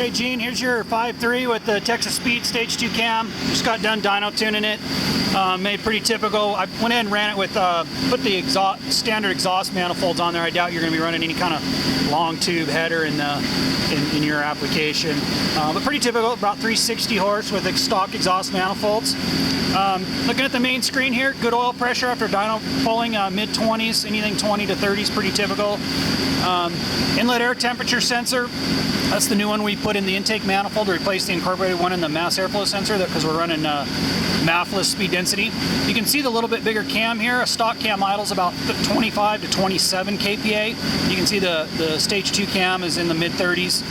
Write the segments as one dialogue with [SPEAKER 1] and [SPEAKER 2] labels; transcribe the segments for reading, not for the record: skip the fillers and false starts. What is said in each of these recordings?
[SPEAKER 1] Okay, Gene, here's your 5.3 with the Texas Speed Stage 2 cam. Just got done dyno tuning it. Made pretty typical. I went in and ran it with, put the standard exhaust manifolds on there. I doubt you're going to be running any kind of long tube header in your application. But pretty typical, about 360 horse with stock exhaust manifolds. Looking at the main screen here, good oil pressure after dyno pulling, mid-20s, anything 20 to 30 is pretty typical. Inlet air temperature sensor. That's the new one we put in the intake manifold to replace the incorporated one in the mass airflow sensor because we're running MAF-less speed density. You can see the little bit bigger cam here. A stock cam idle is about 25 to 27 kPa. You can see the stage 2 cam is in the mid-30s.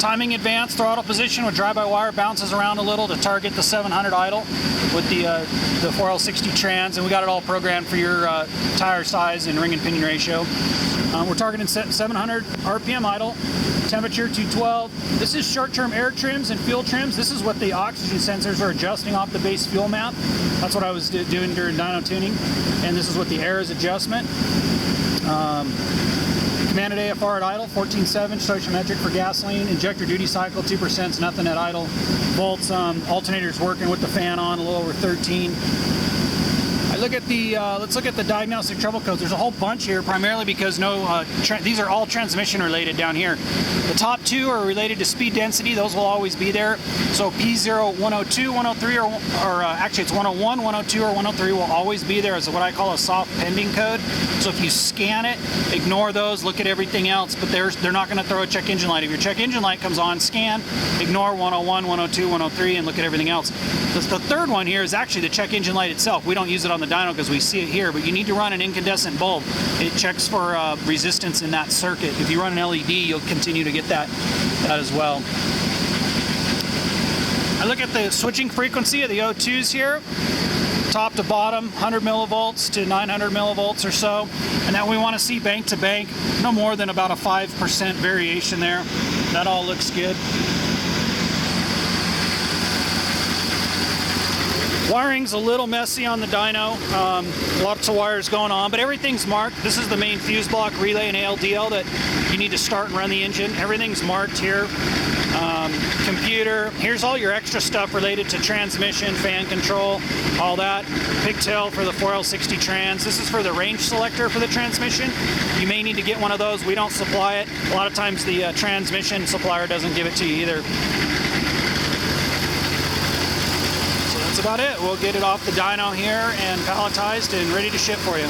[SPEAKER 1] Timing advanced throttle position with drive-by-wire bounces around a little to target the 700 idle with the 4L60 trans, and we got it all programmed for your tire size and ring and pinion ratio. We're targeting 700 RPM idle, temperature 212. This is short-term air trims and fuel trims. This is what the oxygen sensors are adjusting off the base fuel map. That's what I was doing during dyno tuning, and this is what the air is adjustment. Commanded AFR at idle, 14.7, stoichiometric for gasoline. Injector duty cycle, 2%, nothing at idle. Volts, alternators working with the fan on, a little over 13. Let's look at the diagnostic trouble codes. There's a whole bunch here, primarily because these are all transmission related down here. The top two are related to speed density. Those will always be there. So P0, 102, 103, or actually it's 101, 102, or 103 will always be there as what I call a soft pending code. So if you scan it, ignore those, look at everything else, but they're not going to throw a check engine light. If your check engine light comes on, scan, ignore 101, 102, 103, and look at everything else. The third one here is actually the check engine light itself. We don't use it on the dyno because we see it here, but you need to run an incandescent bulb. It checks for resistance in that circuit. If you run an LED, you'll continue to get that as well. I look at the switching frequency of the O2s here, top to bottom, 100 millivolts to 900 millivolts or so, and then we want to see bank to bank, no more than about a 5% variation there. That all looks good. Wiring's a little messy on the dyno, lots of wires going on, but everything's marked. This is the main fuse block, relay, and ALDL that you need to start and run the engine. Everything's marked here. Computer, here's all your extra stuff related to transmission, fan control, all that. Pigtail for the 4L60 trans. This is for the range selector for the transmission. You may need to get one of those. We don't supply it. A lot of times the transmission supplier doesn't give it to you either. That's about it. We'll get it off the dyno here and palletized and ready to ship for you.